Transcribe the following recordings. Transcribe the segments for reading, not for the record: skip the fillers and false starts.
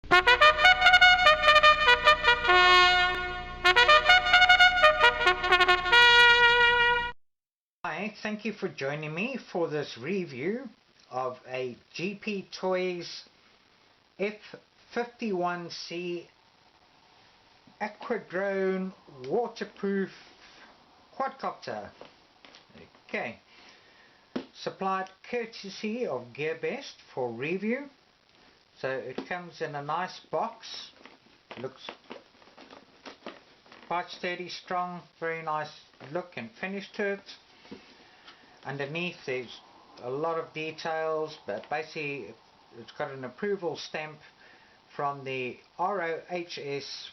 Hi, thank you for joining me for this review of a GPToys F51C Aquadrone waterproof quadcopter. Okay, supplied courtesy of Gearbest for review. So it comes in a nice box, looks quite sturdy, strong, very nice look and finish to it. Underneath there's a lot of details, but basically it's got an approval stamp from the ROHS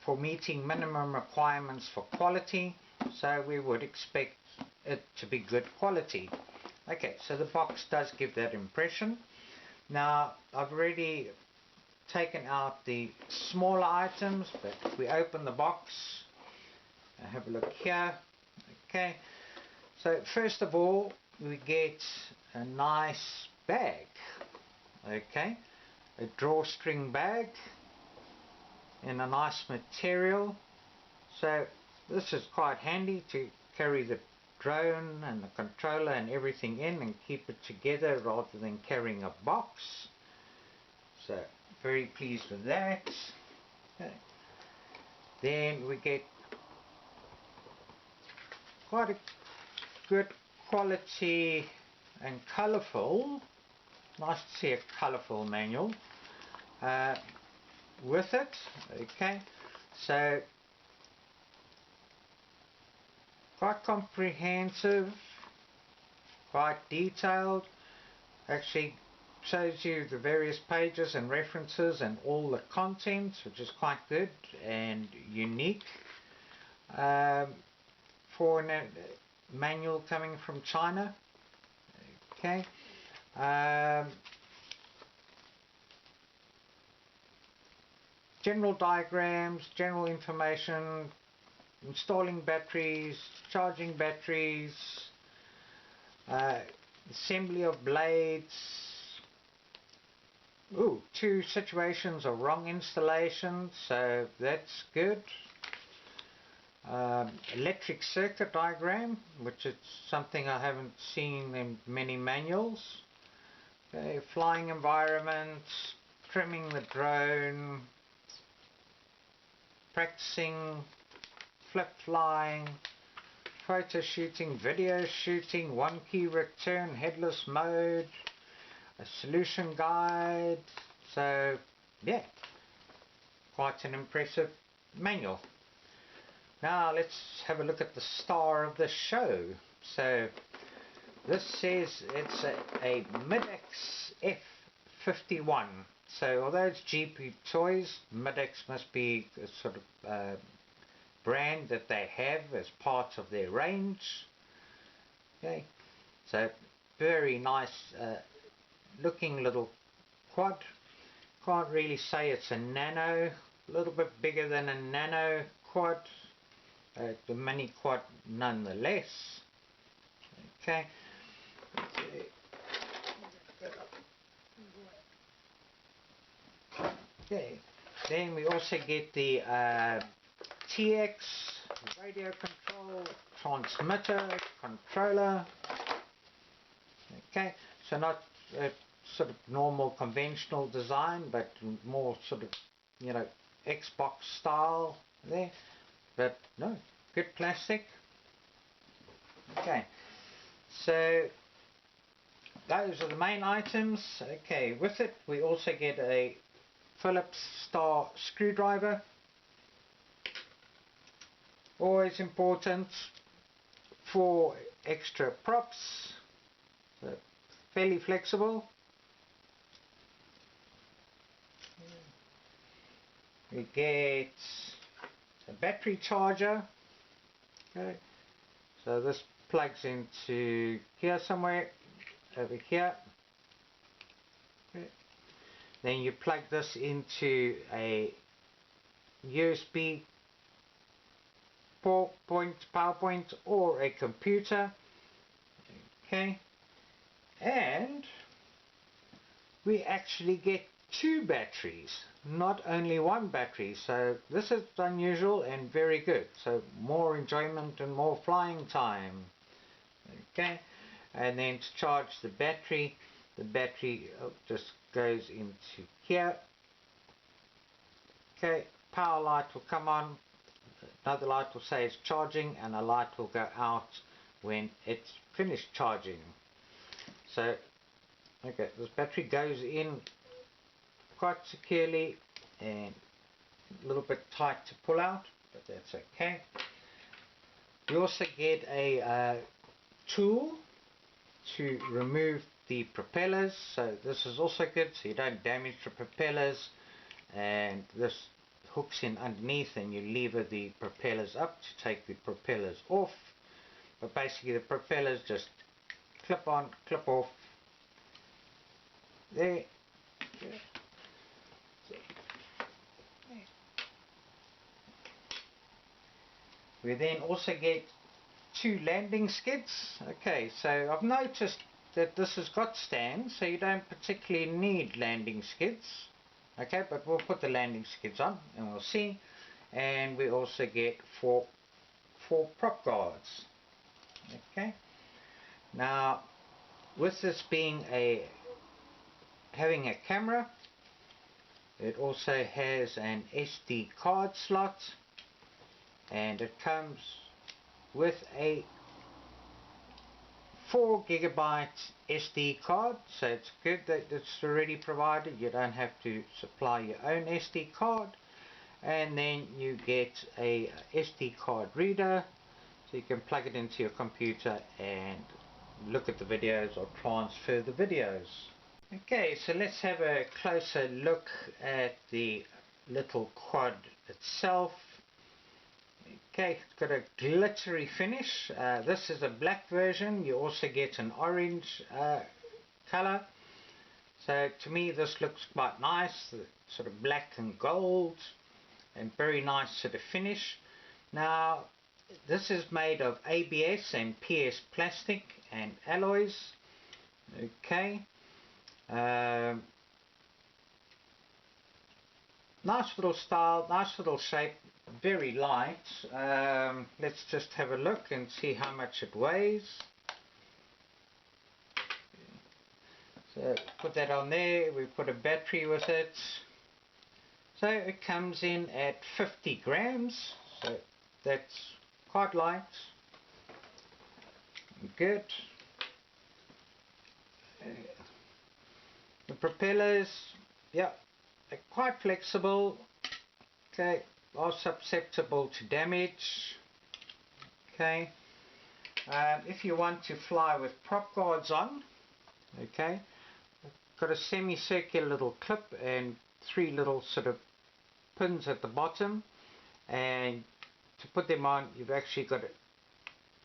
for meeting minimum requirements for quality, so we would expect it to be good quality. Okay, so the box does give that impression. Now I've already taken out the smaller items, but if we open the box, have a look here. Okay, so first of all we get a nice bag. Okay, a drawstring bag in a nice material, so this is quite handy to carry the drone and the controller and everything in and keep it together rather than carrying a box. So very pleased with that. Okay. Then we get quite a good quality and colourful, nice to see a colourful manual with it. Okay, so quite comprehensive, quite detailed, actually shows you the various pages and references and all the contents, which is quite good and unique for a manual coming from China. Okay, general diagrams, general information, installing batteries, charging batteries, assembly of blades. Ooh, 2 situations of wrong installation, so that's good. Electric circuit diagram, which is something I haven't seen in many manuals. Okay, flying environment, trimming the drone, practicing flip flying, photo shooting, video shooting, 1 key return, headless mode, a solution guide. So yeah, quite an impressive manual. Now let's have a look at the star of the show. So this says it's a Middax F51. So although it's GPToys, Middax must be a sort of brand that they have as part of their range. Okay, so very nice looking little quad. Can't really say it's a nano, a little bit bigger than a nano quad, the mini quad nonetheless. Okay, okay. Then we also get the TX radio control, transmitter, controller. Okay, so not a sort of normal conventional design, but more sort of, you know, Xbox style there, but no, good plastic. Okay, so those are the main items. Okay, with it we also get a Phillips star screwdriver, always important for extra props, so fairly flexible. We get a battery charger. Okay, so this plugs into here somewhere, over here. Okay. Then you plug this into a USB PowerPoint or a computer. Okay, and we actually get 2 batteries, not only 1 battery. So this is unusual and very good. So more enjoyment and more flying time. Okay, and then to charge the battery just goes into here. Okay, power light will come on, another light will say it's charging, and a light will go out when it's finished charging. So okay, this battery goes in quite securely and a little bit tight to pull out, but that's okay. You also get a tool to remove the propellers, so this is also good so you don't damage the propellers, and this hooks in underneath and you lever the propellers up to take the propellers off. But basically the propellers just clip on, clip off there. We then also get 2 landing skids. Okay, so I've noticed that this has got stands, so you don't particularly need landing skids. Okay, but we'll put the landing skids on and we'll see. And we also get four prop guards. Okay, now with this being having a camera, it also has an SD card slot, and it comes with a 4 GB SD card, so it's good that it's already provided. You don't have to supply your own SD card. And then you get a SD card reader, so you can plug it into your computer and look at the videos or transfer the videos. Okay, so let's have a closer look at the little quad itself. Okay, it's got a glittery finish. This is a black version. You also get an orange color. So to me this looks quite nice, sort of black and gold, and very nice sort of finish. Now this is made of ABS and PS plastic and alloys. Okay, nice little style, nice little shape, very light. Let's just have a look and see how much it weighs. So put that on there, we put a battery with it. So it comes in at 50 grams, so that's quite light. Good. The propellers, yeah, they're quite flexible. Okay, are susceptible to damage. Okay, if you want to fly with prop guards on, okay, got a semicircular little clip and 3 little sort of pins at the bottom, and to put them on you've actually got to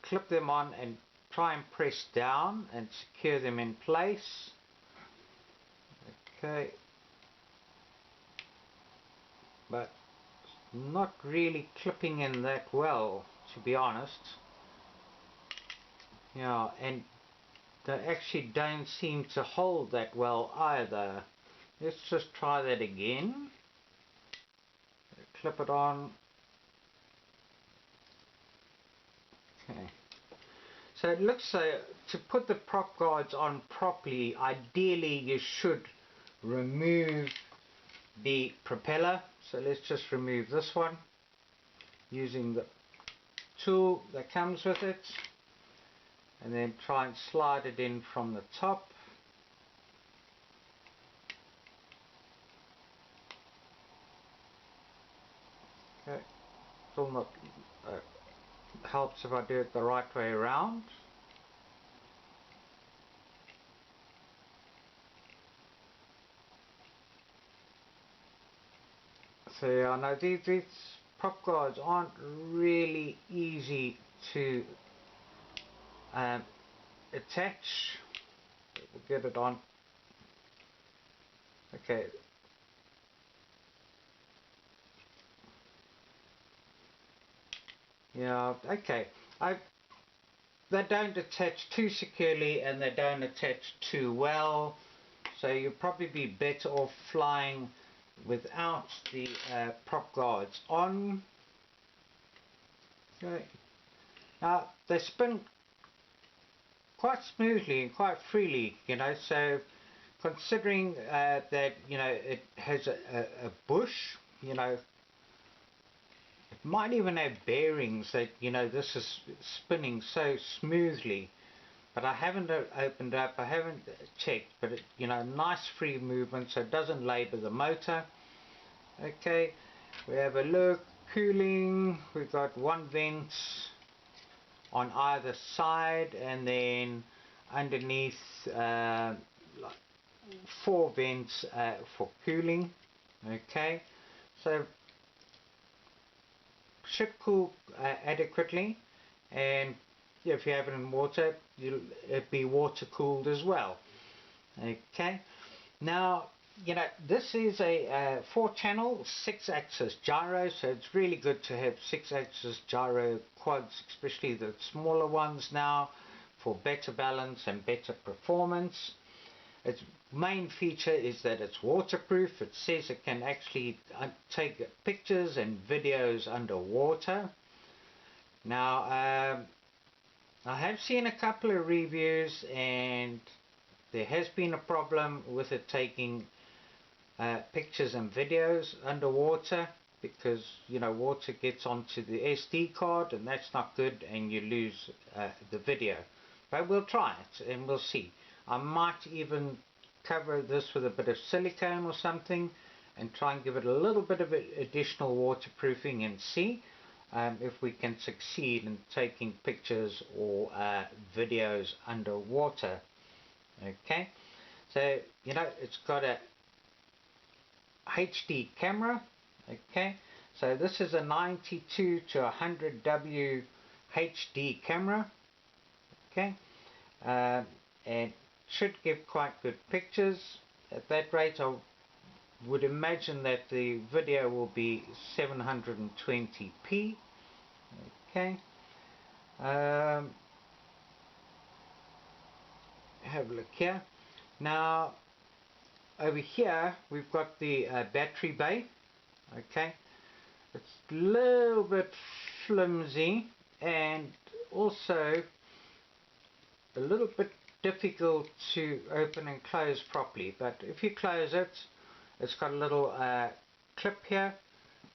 clip them on and try and press down and secure them in place. Okay, but not really clipping in that well, to be honest. Yeah, and they actually don't seem to hold that well either. Let's just try that again. Clip it on. Okay. So it looks to put the prop guards on properly, ideally you should remove the propeller. So let's just remove this one using the tool that comes with it, and then try and slide it in from the top. Okay, still not helps if I do it the right way around. So yeah, no, these prop guards aren't really easy to attach. We'll get it on. Okay. Yeah, okay. They don't attach too securely and they don't attach too well. so you'll probably be better off flying without the prop guards on. Okay. Now they spin quite smoothly and quite freely, you know, so considering that, you know, it has a bush, you know, it might even have bearings that, you know, this is spinning so smoothly. But I haven't opened up, I haven't checked, but it, you know, nice free movement, so it doesn't labour the motor. Okay, we have a look. Cooling, we've got one vent on either side, and then underneath like 4 vents for cooling. Okay, so should cool adequately, and if you have it in water, it'll be water cooled as well. Okay, now, you know, this is a 4-channel 6-axis gyro, so it's really good to have 6-axis gyro quads, especially the smaller ones now, for better balance and better performance. Its main feature is that it's waterproof. It says it can actually take pictures and videos underwater. Now, I have seen a couple of reviews, and there has been a problem with it taking pictures and videos underwater, because, you know, water gets onto the SD card and that's not good, and you lose the video. But we'll try it and we'll see. I might even cover this with a bit of silicone or something and try and give it a little bit of additional waterproofing and see if we can succeed in taking pictures or videos underwater. Okay, so, you know, it's got a HD camera. Okay, so this is a 92 to 100W HD camera. Okay, and should give quite good pictures. At that rate, I would imagine that the video will be 720p. Okay, have a look here. Now, over here we've got the battery bay. Okay, it's a little bit flimsy and also a little bit difficult to open and close properly, but if you close it, it's got a little clip here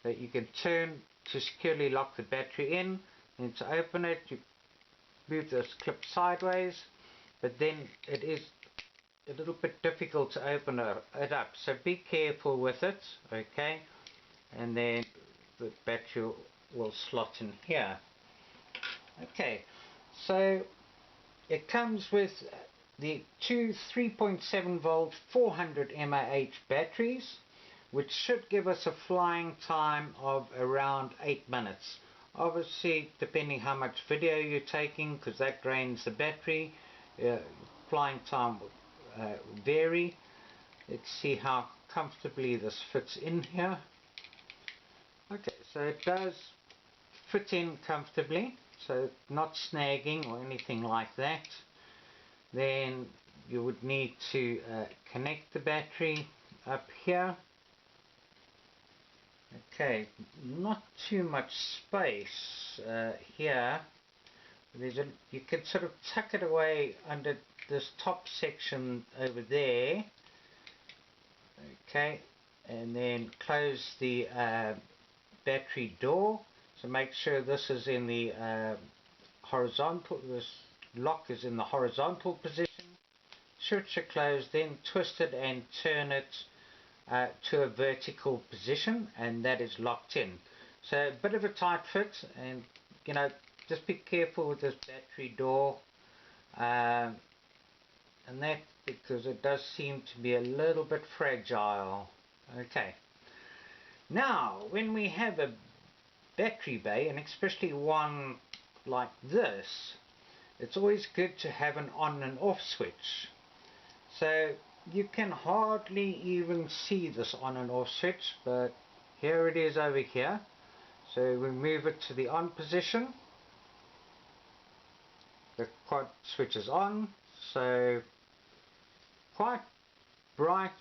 that you can turn to securely lock the battery in, and to open it you move this clip sideways, but then it is a little bit difficult to open it up, so be careful with it. Okay, and then the battery will slot in here. Okay, so it comes with the two 3.7 volt 400 mAh batteries, which should give us a flying time of around 8 minutes. Obviously, depending how much video you're taking, because that drains the battery, flying time will vary. Let's see how comfortably this fits in here. Okay, so it does fit in comfortably, so not snagging or anything like that. Then you would need to connect the battery up here. Okay, not too much space here. You can sort of tuck it away under this top section over there. Okay, and then close the battery door. So make sure this is in the horizontal, this lock is in the horizontal position. Switch it closed, then twist it and turn it to a vertical position, and that is locked in. So a bit of a tight fit, and, you know, just be careful with this battery door and that, because it does seem to be a little bit fragile. Okay, now when we have a battery bay, and especially one like this, it's always good to have an on and off switch. So you can hardly even see this on and off switch, but here it is over here. So we move it to the on position, the quad switch is on, so quite bright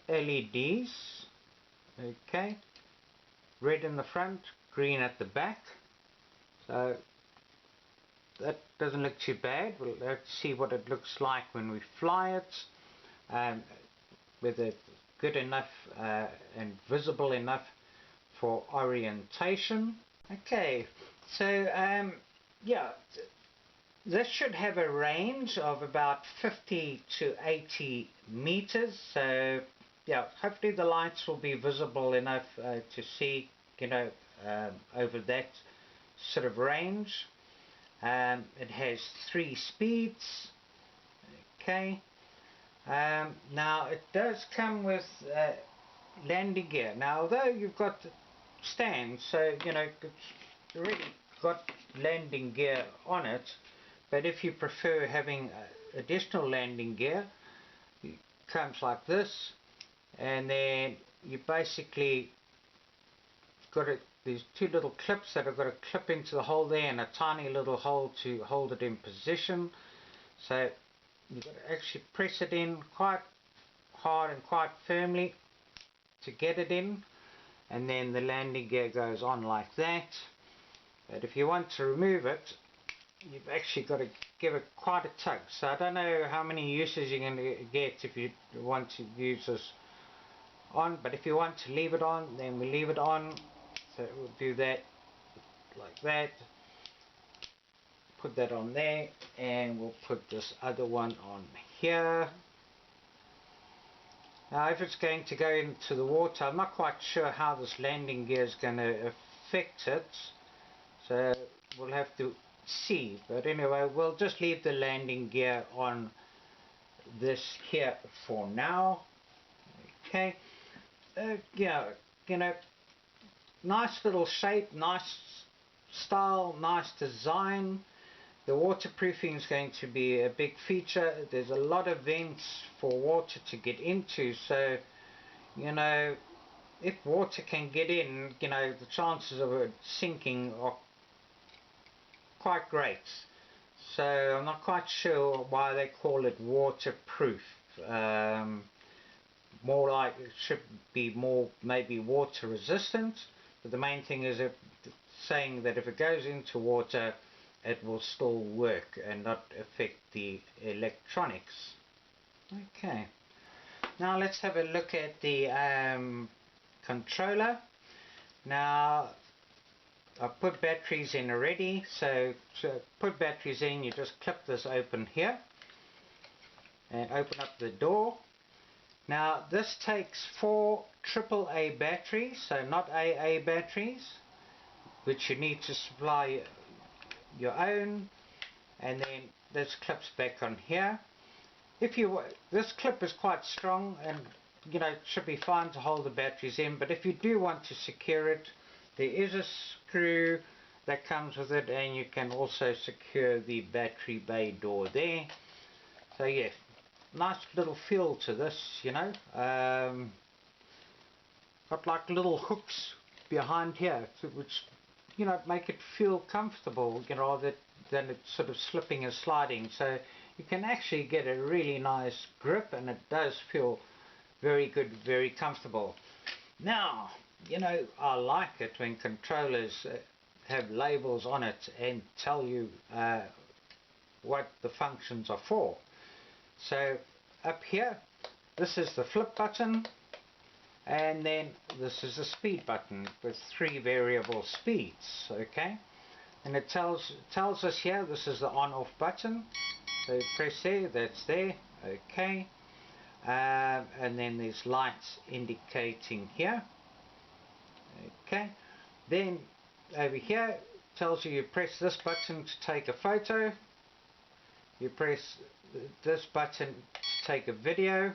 LEDs, okay, red in the front, green at the back, so that doesn't look too bad. We'll have to see what it looks like when we fly it, whether it's good enough and visible enough for orientation. Okay, so yeah, this should have a range of about 50 to 80 meters, so yeah, hopefully the lights will be visible enough to see, you know, over that sort of range. It has 3 speeds, okay. Now it does come with landing gear. Now although you've got stands, so you know it's already got landing gear on it, but if you prefer having additional landing gear, it comes like this, and then you basically got these 2 little clips that have got to clip into the hole there, and a tiny little hole to hold it in position. So you've got to actually press it in quite hard and quite firmly to get it in, and then the landing gear goes on like that. But if you want to remove it, you've actually got to give it quite a tug. So I don't know how many uses you're going to get if you want to use this on, but if you want to leave it on, then we leave it on. So we'll do that like that, put that on there, and we'll put this other one on here. Now if it's going to go into the water, I'm not quite sure how this landing gear is going to affect it, so we'll have to see. But anyway, we'll just leave the landing gear on this here for now. Okay, yeah, you know, nice little shape, nice style, nice design. The waterproofing is going to be a big feature. There's a lot of vents for water to get into, so you know, if water can get in, you know, the chances of it sinking are quite great. So I'm not quite sure why they call it waterproof. More like it should be more maybe water resistant, but the main thing is saying that if it goes into water, it will still work and not affect the electronics. Okay, now let's have a look at the controller. Now I've put batteries in already, so to put batteries in, you just clip this open here and open up the door. Now this takes 4 AAA batteries, so not AA batteries, which you need to supply your own, and then this clips back on here. This clip is quite strong, and you know, it should be fine to hold the batteries in, but if you do want to secure it, there is a screw that comes with it, and you can also secure the battery bay door there. So yeah, nice little feel to this, you know. Got like little hooks behind here, which, you know, make it feel comfortable, you know, than it's sort of slipping and sliding. So you can actually get a really nice grip, and it does feel very good, very comfortable. Now, you know, I like it when controllers have labels on it and tell you what the functions are for. So up here, this is the flip button, and then this is the speed button with 3 variable speeds. Okay, and it tells us here this is the on-off button, so you press there, that's there. Okay, and then there's lights indicating here. Okay, then over here it tells you press this button to take a photo, you press this button to take a video,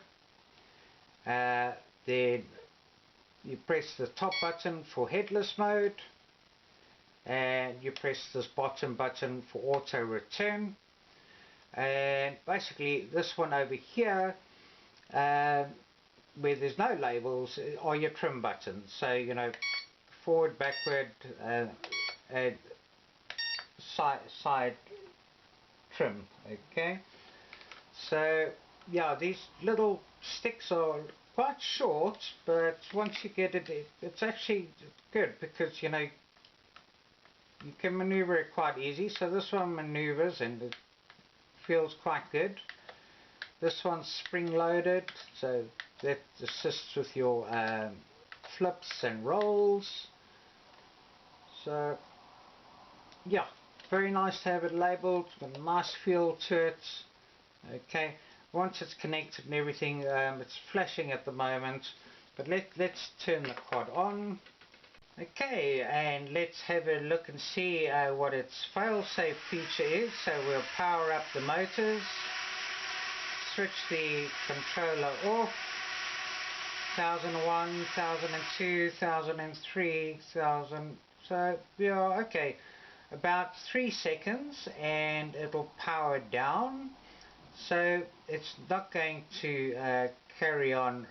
then you press the top button for headless mode, and you press this bottom button for auto return. And basically this one over here, where there's no labels, are your trim buttons. So, you know, forward, backward, and side trim. Okay, so yeah, these little sticks are quite short, but once you get it, it's actually good because you know you can maneuver it quite easy. So this one maneuvers and it feels quite good. This one's spring loaded, so that assists with your flips and rolls. So yeah, very nice to have it labelled, got a nice feel to it. Okay, once it's connected and everything, it's flashing at the moment, but let's turn the quad on. Okay, and let's have a look and see what its fail-safe feature is. So we'll power up the motors, switch the controller off, 1001, 1002, 1003, 1000, so yeah, okay, about 3 seconds and it'll power down. So it's not going to carry on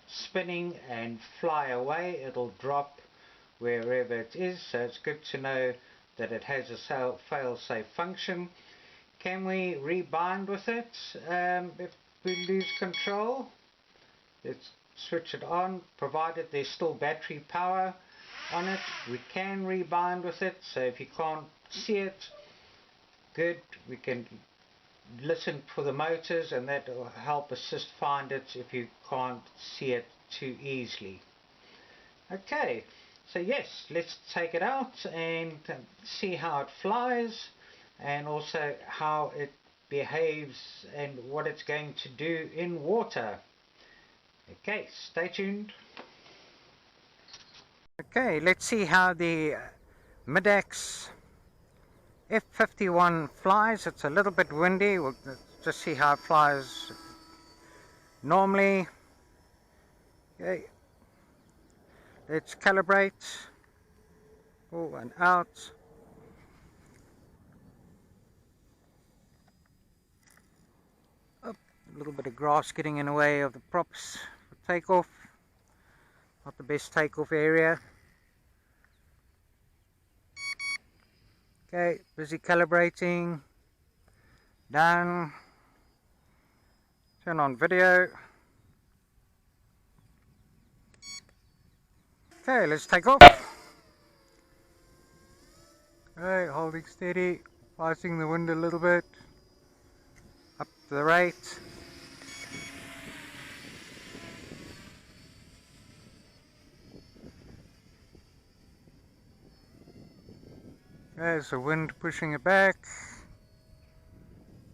spinning and fly away, it'll drop wherever it is, so it's good to know that it has a fail-safe function. Can we rebind with it if we lose control? Let's switch it on, provided there's still battery power on it. We can rebind with it, so if you can't see it, good, we can listen for the motors and that will help assist find it if you can't see it too easily. Okay, so yes, let's take it out and see how it flies and also how it behaves and what it's going to do in water. Okay, stay tuned. Okay, let's see how the Middax F51 flies. It's a little bit windy. We'll just see how it flies normally. Okay, let's calibrate. Oh, and out. Up, a little bit of grass getting in the way of the props for takeoff. Not the best takeoff area. Okay, busy calibrating. Down. Turn on video. Okay, let's take off. Okay, holding steady, passing the wind a little bit. Up to the right. There's the wind pushing it back.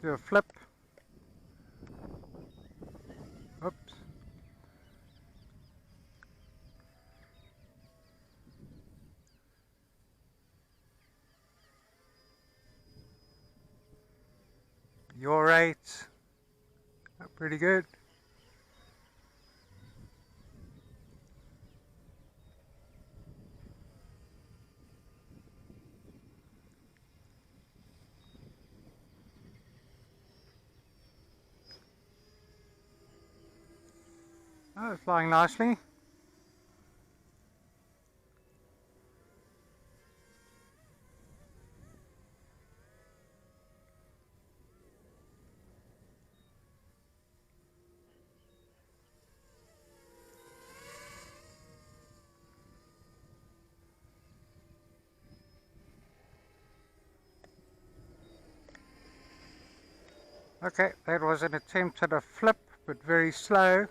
Do a flip. Oops. You're right. Pretty good. Oh, it's flying nicely. Okay, that was an attempt at a flip, but very slow.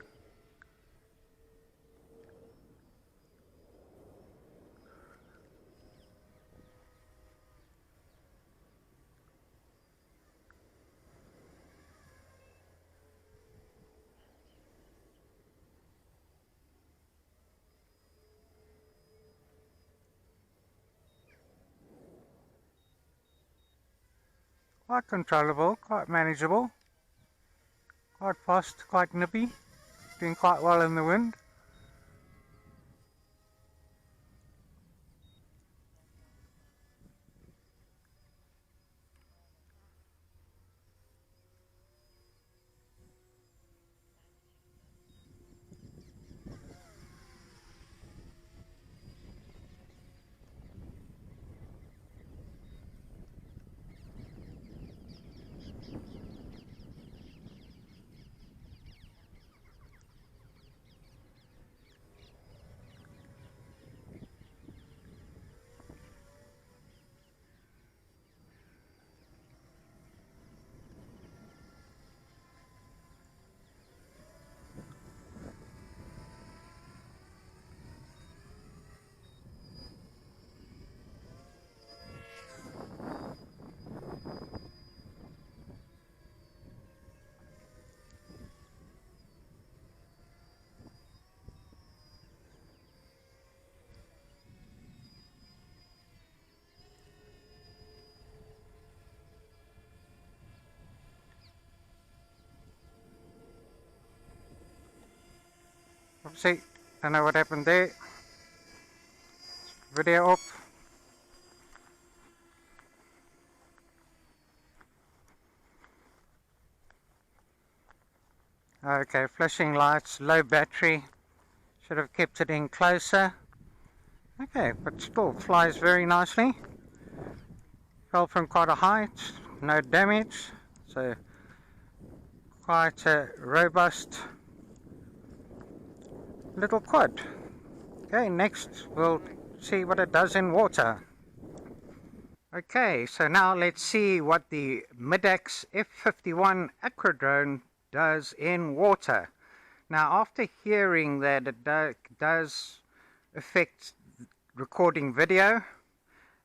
Quite controllable, quite manageable, quite fast, quite nippy, doing quite well in the wind. See, don't know what happened there. Video off. Okay, flashing lights, low battery. Should have kept it in closer. Okay, but still flies very nicely. Fell from quite a height, no damage. So quite a robust little quad. Okay, next we'll see what it does in water. Okay, so now let's see what the Middax F51 Aquadrone does in water. Now, after hearing that it does affect recording video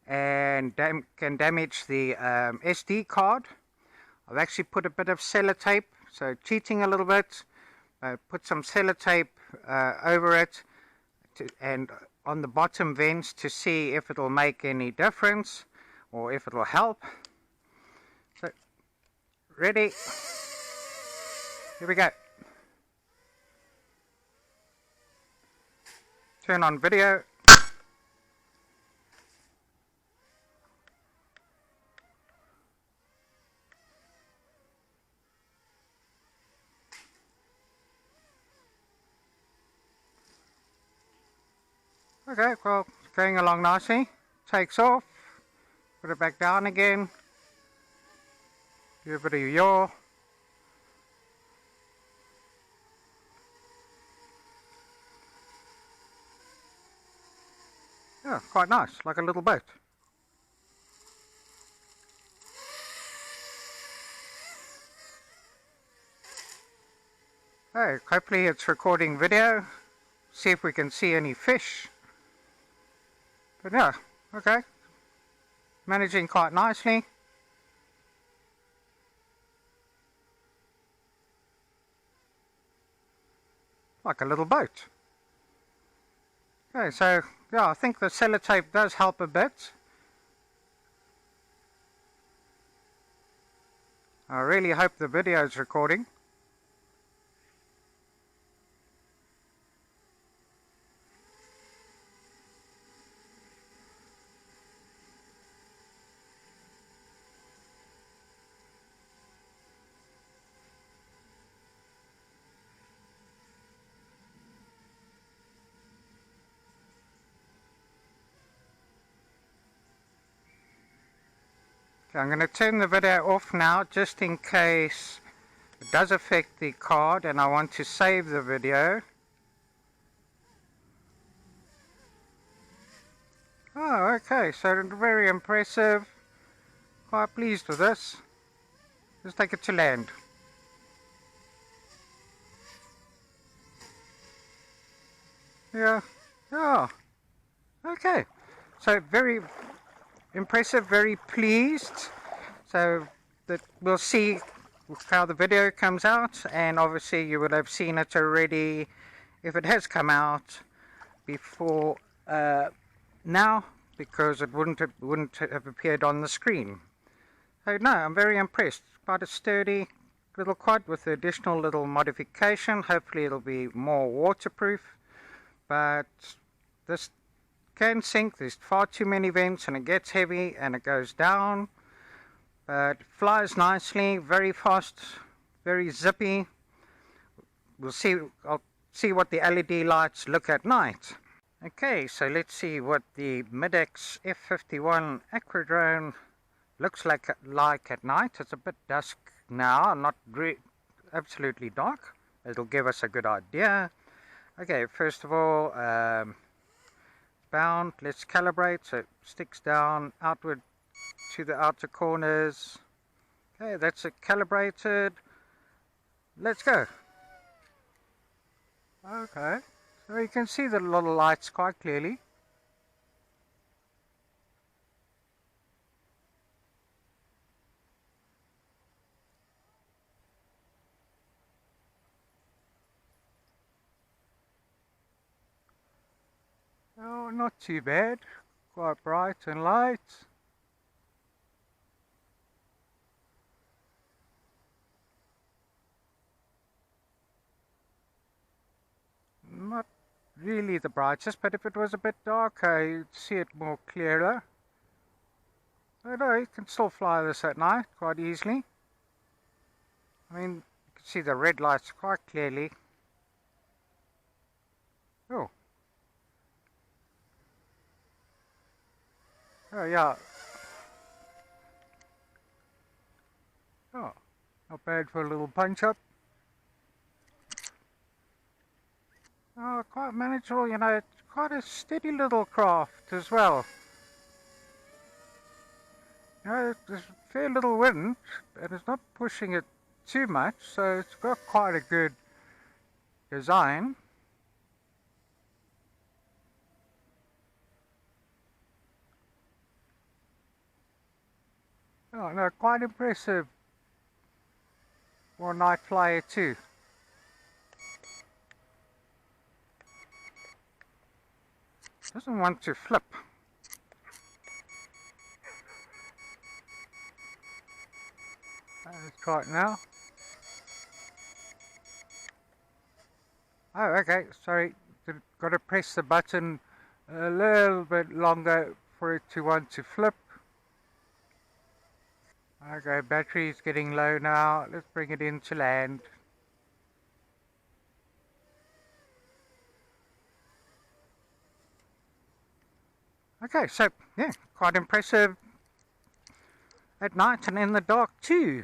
and can damage the SD card, I've actually put a bit of sellotape, so cheating a little bit, put some sellotape over it and on the bottom vents to see if it'll make any difference or if it'll help. So, ready? Here we go. Turn on video. Okay, well, it's going along nicely. Takes off. Put it back down again. Do a bit of yaw. Yeah, quite nice, like a little boat. Hey, hopefully it's recording video. See if we can see any fish. But yeah, okay. Managing quite nicely. Like a little boat. Okay, so yeah, I think the sellotape does help a bit. I really hope the video is recording. Okay, I'm going to turn the video off now just in case it does affect the card and I want to save the video. Oh, okay, so very impressive. Quite pleased with this. Let's take it to land. Yeah, oh, okay. So very impressive, very pleased. So that we'll see how the video comes out, and obviously you would have seen it already if it has come out before now, because it wouldn't have appeared on the screen. So no, I'm very impressed. Quite a sturdy little quad with the additional little modification. Hopefully it'll be more waterproof, but this can sink. There's far too many vents and it gets heavy and it goes down, but it flies nicely, very fast, very zippy. We'll see. I'll see what the LED lights look at night. Okay, so let's see what the Middax F51 Aquadrone looks like at night. It's a bit dusk now, not absolutely dark. It'll give us a good idea. Okay, first of all, bound, let's calibrate, so it sticks down outward to the outer corners. Okay, that's it calibrated. Let's go. Okay, so you can see the little lights quite clearly. Oh, not too bad. Quite bright and light. not really the brightest, but if it was a bit darker, you'd see it more clearer. I know you can still fly this at night quite easily. I mean, you can see the red lights quite clearly. Oh. Oh, yeah. Oh, not bad for a little punch-up. Oh, quite manageable, you know, it's quite a steady little craft as well. You know, there's very little wind, and it's not pushing it too much, so it's got quite a good design. Oh, no, quite impressive for a night flyer too. Doesn't want to flip. Let's try it now. Oh, okay, sorry. Got to press the button a little bit longer for it to want to flip. Okay, battery's getting low now. Let's bring it into land. Okay, so yeah, quite impressive at night and in the dark too.